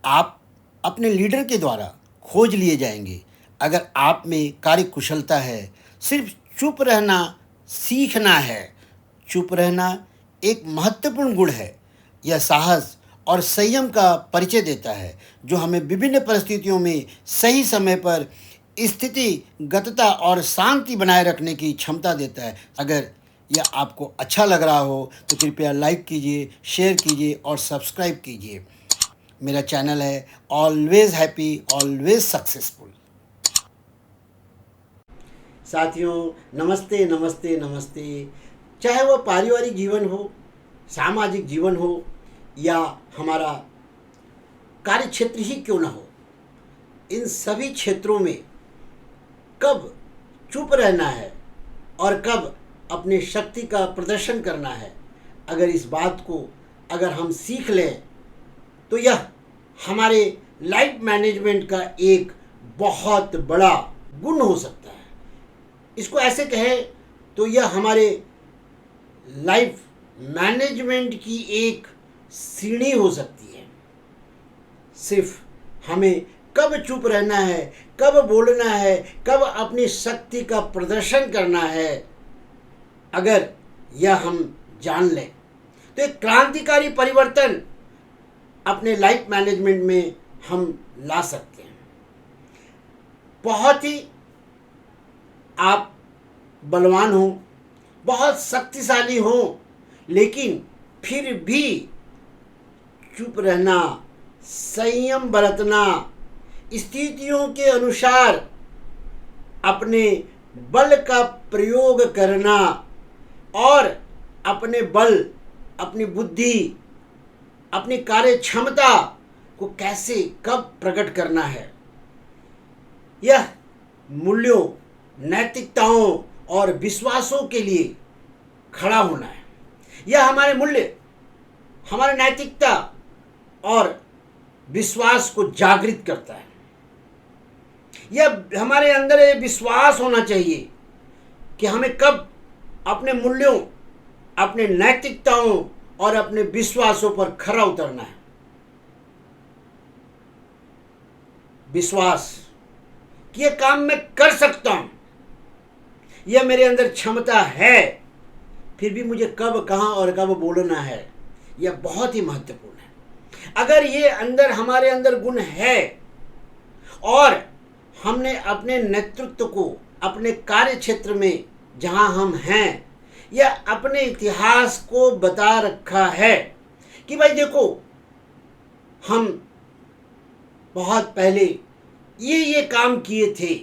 आप अपने लीडर के द्वारा खोज लिए जाएंगे। अगर आप में कार्य कुशलता है, सिर्फ चुप रहना सीखना है। चुप रहना एक महत्वपूर्ण गुण है। यह साहस और संयम का परिचय देता है, जो हमें विभिन्न परिस्थितियों में सही समय पर स्थितिगतता और शांति बनाए रखने की क्षमता देता है। अगर यह आपको अच्छा लग रहा हो तो कृपया लाइक कीजिए, शेयर कीजिए और सब्सक्राइब कीजिए। मेरा चैनल है ऑलवेज हैप्पी ऑलवेज सक्सेसफुल। साथियों, नमस्ते नमस्ते नमस्ते। चाहे वह पारिवारिक जीवन हो, सामाजिक जीवन हो या हमारा कार्य क्षेत्र ही क्यों ना हो, इन सभी क्षेत्रों में कब चुप रहना है और कब अपनी शक्ति का प्रदर्शन करना है, अगर इस बात को अगर हम सीख लें तो यह हमारे लाइफ मैनेजमेंट का एक बहुत बड़ा गुण हो सकता है। इसको ऐसे कहें तो यह हमारे लाइफ मैनेजमेंट की एक सीढ़ी हो सकती है। सिर्फ हमें कब चुप रहना है, कब बोलना है, कब अपनी शक्ति का प्रदर्शन करना है, अगर यह हम जान लें तो एक क्रांतिकारी परिवर्तन अपने लाइफ मैनेजमेंट में हम ला सकते हैं। बहुत ही आप बलवान हो, बहुत शक्तिशाली हो, लेकिन फिर भी चुप रहना, संयम बरतना, स्थितियों के अनुसार अपने बल का प्रयोग करना और अपने बल, अपनी बुद्धि, अपनी कार्य क्षमता को कैसे कब प्रकट करना है, यह मूल्यों, नैतिकताओं और विश्वासों के लिए खड़ा होना है। यह हमारे मूल्य, हमारे नैतिकता और विश्वास को जागृत करता है। यह हमारे अंदर ये विश्वास होना चाहिए कि हमें कब अपने मूल्यों, अपने नैतिकताओं और अपने विश्वासों पर खरा उतरना है। विश्वास कि यह काम मैं कर सकता हूं, यह मेरे अंदर क्षमता है, फिर भी मुझे कब, कहां और कब बोलना है, यह बहुत ही महत्वपूर्ण है। अगर ये अंदर हमारे अंदर गुण है और हमने अपने नेतृत्व को अपने कार्य क्षेत्र में जहां हम हैं या अपने इतिहास को बता रखा है कि भाई देखो, हम बहुत पहले ये काम किए थे,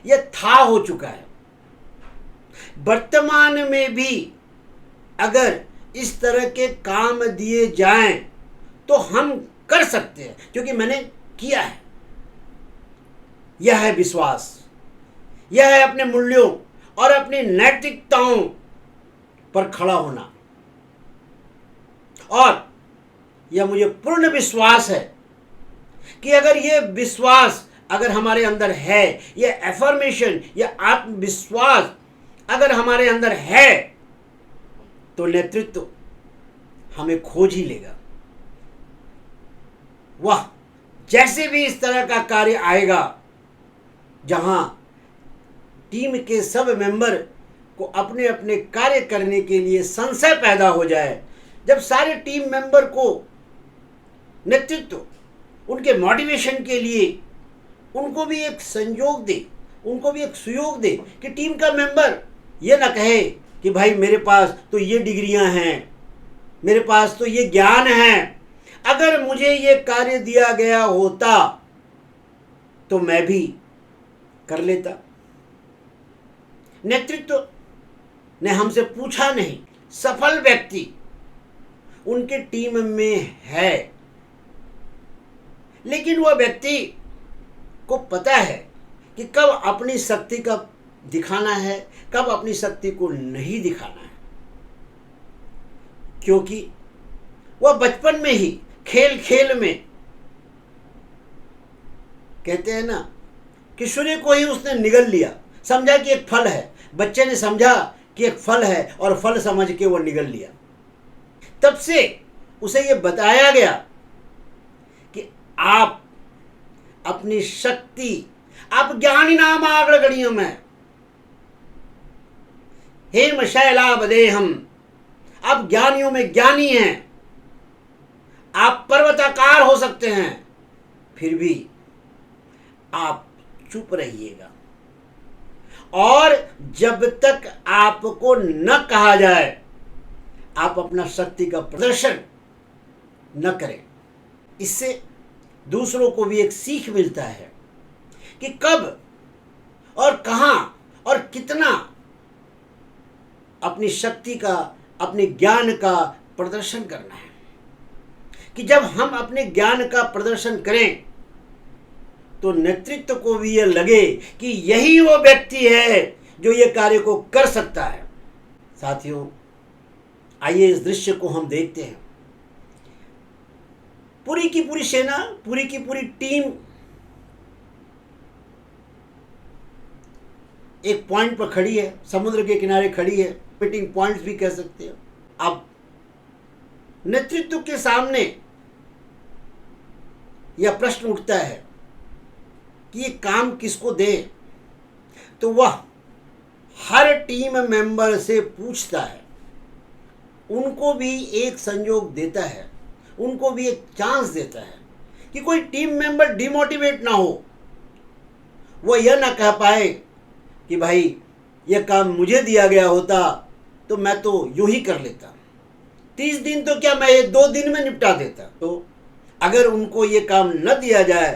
यह था, हो चुका है। वर्तमान में भी अगर इस तरह के काम दिए जाएं तो हम कर सकते हैं, क्योंकि मैंने किया है। यह है विश्वास, यह है अपने मूल्यों और अपनी नैतिकताओं पर खड़ा होना। और यह मुझे पूर्ण विश्वास है कि अगर यह विश्वास अगर हमारे अंदर है, यह एफर्मेशन, यह आत्मविश्वास अगर हमारे अंदर है, तो नेतृत्व हमें खोज ही लेगा। वह जैसे भी इस तरह का कार्य आएगा जहां टीम के सब मेंबर को अपने अपने कार्य करने के लिए संशय पैदा हो जाए, जब सारे टीम मेंबर को नेतृत्व, उनके मोटिवेशन के लिए उनको भी एक संयोग दे, उनको भी एक सुयोग दे कि टीम का मेंबर ये ना कहे कि भाई मेरे पास तो ये डिग्रियां हैं, मेरे पास तो ये ज्ञान है, अगर मुझे ये कार्य दिया गया होता तो मैं भी कर लेता। नेतृत्व ने हमसे पूछा नहीं, सफल व्यक्ति उनके टीम में है, लेकिन वह व्यक्ति को पता है कि कब अपनी शक्ति का दिखाना है, कब अपनी शक्ति को नहीं दिखाना है, क्योंकि वह बचपन में ही खेल खेल में, कहते हैं ना कि सूर्य को ही उसने निगल लिया, समझा कि एक फल है। बच्चे ने समझा कि एक फल है और फल समझ के वो निगल लिया। तब से उसे ये बताया गया आप अपनी शक्ति, आप ज्ञानी नाम आगड़गड़ियों में हेम शैलाबदेहम, आप ज्ञानियों में ज्ञानी हैं, आप पर्वताकार हो सकते हैं, फिर भी आप चुप रहिएगा। और जब तक आपको न कहा जाए आप अपना शक्ति का प्रदर्शन न करें। इससे दूसरों को भी एक सीख मिलता है कि कब और कहां और कितना अपनी शक्ति का, अपने ज्ञान का प्रदर्शन करना है। कि जब हम अपने ज्ञान का प्रदर्शन करें तो नेतृत्व को भी यह लगे कि यही वो व्यक्ति है जो ये कार्य को कर सकता है। साथियों, आइए इस दृश्य को हम देखते हैं। पूरी की पूरी सेना, पूरी की पूरी टीम एक पॉइंट पर खड़ी है, समुद्र के किनारे खड़ी है, मीटिंग पॉइंट्स भी कह सकते हैं। अब नेतृत्व के सामने यह प्रश्न उठता है कि ये काम किसको दें, तो वह हर टीम मेंबर से पूछता है, उनको भी एक संयोग देता है, उनको भी एक चांस देता है कि कोई टीम मेंबर डिमोटिवेट ना हो, वह यह ना कह पाए कि भाई यह काम मुझे दिया गया होता तो मैं तो यूं ही कर लेता, 30 दिन तो क्या मैं ये 2 दिन में निपटा देता। तो अगर उनको ये काम न दिया जाए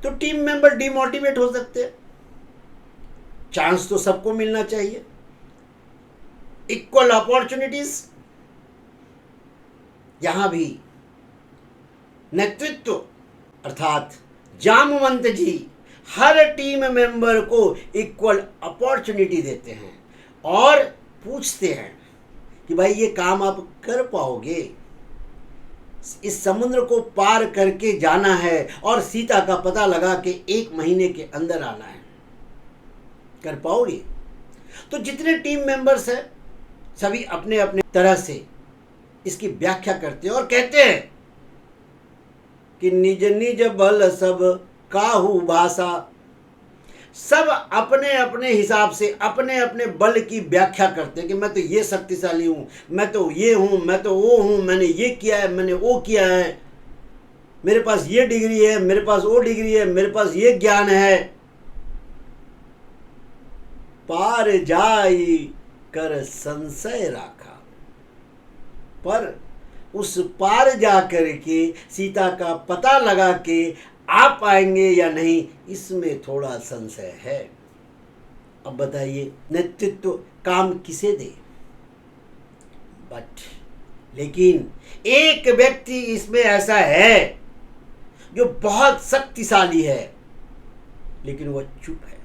तो टीम मेंबर डिमोटिवेट हो सकते हैं। चांस तो सबको मिलना चाहिए, इक्वल अपॉर्चुनिटीज। यहां भी नेतृत्व अर्थात जामवंत जी हर टीम मेंबर को इक्वल अपॉर्चुनिटी देते हैं और पूछते हैं कि भाई ये काम आप कर पाओगे, इस समुद्र को पार करके जाना है और सीता का पता लगा के 1 महीने के अंदर आना है, कर पाओगे? तो जितने टीम मेंबर्स हैं सभी अपने अपने तरह से इसकी व्याख्या करते हैं और कहते हैं कि निज निज बल सब काहू भाषा। सब अपने अपने हिसाब से अपने अपने बल की व्याख्या करते हैं कि मैं तो ये शक्तिशाली हूँ, मैं तो ये हूँ, मैं तो वो हूँ, मैंने ये किया है, मैंने वो किया है, मेरे पास ये डिग्री है, मेरे पास वो डिग्री है, मेरे पास ये ज्ञान है। पार जाई कर संशय राखा, पर उस पार जा कर के सीता का पता लगा के आ पाएंगे या नहीं, इसमें थोड़ा संशय है। अब बताइए नेतृत्व काम किसे दे? बट लेकिन एक व्यक्ति इसमें ऐसा है जो बहुत शक्तिशाली है लेकिन वह चुप है।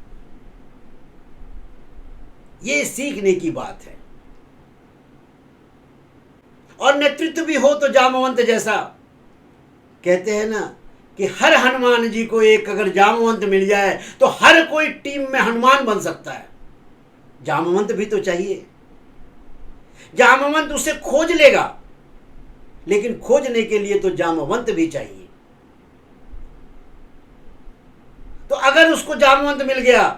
ये सीखने की बात है। और नेतृत्व भी हो तो जामवंत जैसा। कहते हैं ना कि हर हनुमान जी को एक अगर जामवंत मिल जाए तो हर कोई टीम में हनुमान बन सकता है। जामवंत भी तो चाहिए। जामवंत उसे खोज लेगा, लेकिन खोजने के लिए तो जामवंत भी चाहिए। तो अगर उसको जामवंत मिल गया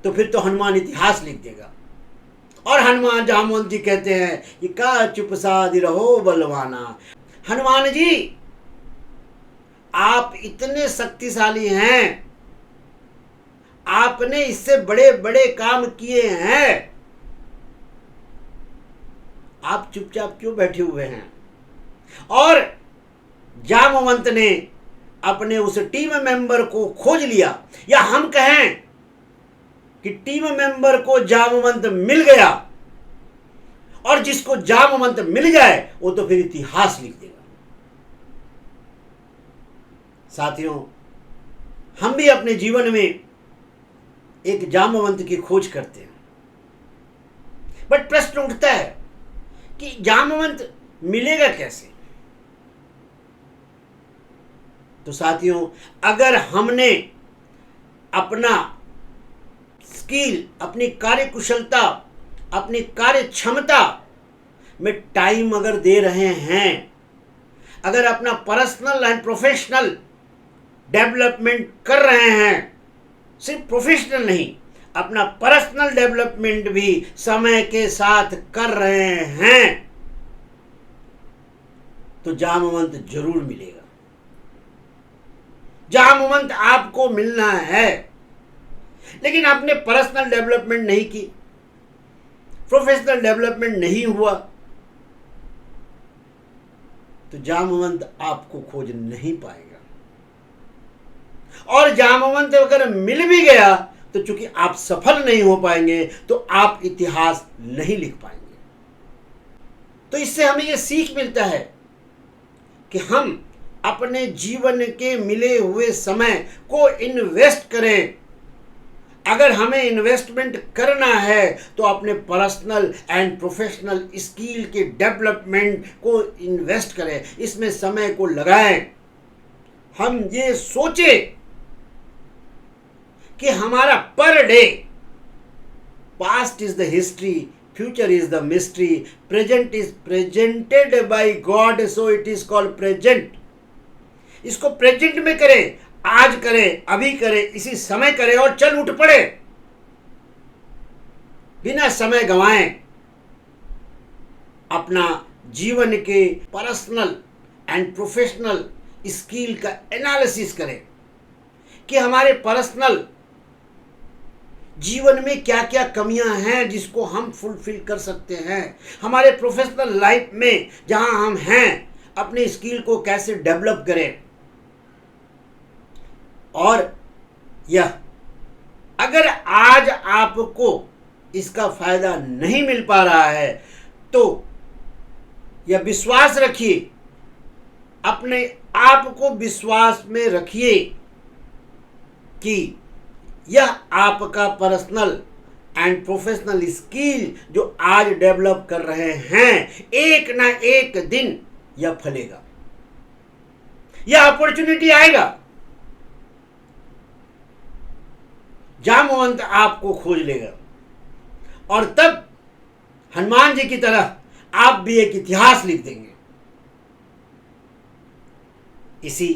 तो फिर तो हनुमान इतिहास लिख देगा। और हनुमान जामवंत जी कहते हैं कि का चुप साधि रहो बलवाना। हनुमान जी आप इतने शक्तिशाली हैं, आपने इससे बड़े बड़े काम किए हैं, आप चुपचाप क्यों बैठे हुए हैं? और जामवंत ने अपने उस टीम मेंबर को खोज लिया, या हम कहें कि टीम मेंबर को जामवंत मिल गया, और जिसको जामवंत मिल जाए वो तो फिर इतिहास लिख देगा। साथियों, हम भी अपने जीवन में एक जामवंत की खोज करते हैं, बट प्रश्न उठता है कि जामवंत मिलेगा कैसे? तो साथियों, अगर हमने अपना स्किल, अपनी कार्य कुशलता, अपनी कार्य क्षमता में टाइम अगर दे रहे हैं, अगर अपना पर्सनल एंड प्रोफेशनल डेवलपमेंट कर रहे हैं, सिर्फ प्रोफेशनल नहीं, अपना पर्सनल डेवलपमेंट भी समय के साथ कर रहे हैं, तो जामवंत जरूर मिलेगा। जामवंत आपको मिलना है। लेकिन आपने पर्सनल डेवलपमेंट नहीं की, प्रोफेशनल डेवलपमेंट नहीं हुआ, तो जामवंत आपको खोज नहीं पाएगा। और जामवंत अगर मिल भी गया तो चूंकि आप सफल नहीं हो पाएंगे, तो आप इतिहास नहीं लिख पाएंगे। तो इससे हमें यह सीख मिलता है कि हम अपने जीवन के मिले हुए समय को इन्वेस्ट करें। अगर हमें इन्वेस्टमेंट करना है तो अपने पर्सनल एंड प्रोफेशनल स्किल के डेवलपमेंट को इन्वेस्ट करें, इसमें समय को लगाएं। हम ये सोचें कि हमारा per day, past is the history, future is the mystery, present is presented by God, so it is called present. इसको प्रेजेंट में करें, आज करें, अभी करें, इसी समय करें और चल उठ पड़े, बिना समय गंवाएं। अपना जीवन के पर्सनल एंड प्रोफेशनल स्किल का एनालिसिस करें कि हमारे पर्सनल जीवन में क्या क्या कमियां हैं जिसको हम फुलफिल कर सकते हैं। हमारे प्रोफेशनल लाइफ में जहां हम हैं, अपने स्किल को कैसे डेवलप करें। और यह अगर आज आपको इसका फायदा नहीं मिल पा रहा है, तो यह विश्वास रखिए, अपने आप को विश्वास में रखिए कि यह आपका पर्सनल एंड प्रोफेशनल स्किल जो आज डेवलप कर रहे हैं, एक ना एक दिन यह फलेगा, यह अपॉर्चुनिटी आएगा। जामवंत आपको खोज लेगा और तब हनुमान जी की तरह आप भी एक इतिहास लिख देंगे। इसी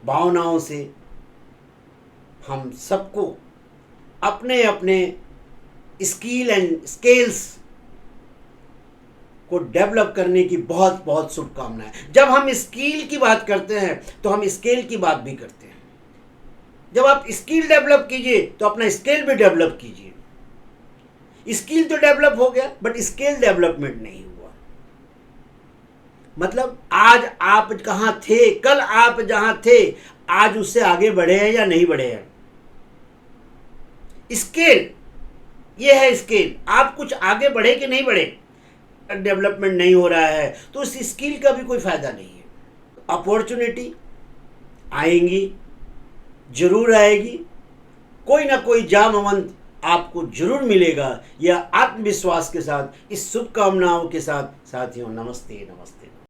भावनाओं से हम सबको अपने अपने स्किल एंड स्किल्स को डेवलप करने की बहुत बहुत शुभकामनाएं। जब हम स्किल की बात करते हैं तो हम स्केल की बात भी करते हैं। जब आप स्किल डेवलप कीजिए तो अपना स्केल भी डेवलप कीजिए। स्किल तो डेवलप हो गया बट स्केल डेवलपमेंट नहीं हुआ। मतलब आज आप कहां थे, कल आप जहां थे, आज उससे आगे बढ़े हैं या नहीं बढ़े हैं। स्केल ये है, स्केल आप कुछ आगे बढ़े कि नहीं बढ़े, डेवलपमेंट नहीं हो रहा है तो उस स्किल का भी कोई फायदा नहीं है। अपॉर्चुनिटी आएंगी, जरूर आएगी, कोई ना कोई जामवंत आपको जरूर मिलेगा। यह आत्मविश्वास के साथ, इस शुभकामनाओं के साथ साथियों, नमस्ते नमस्ते।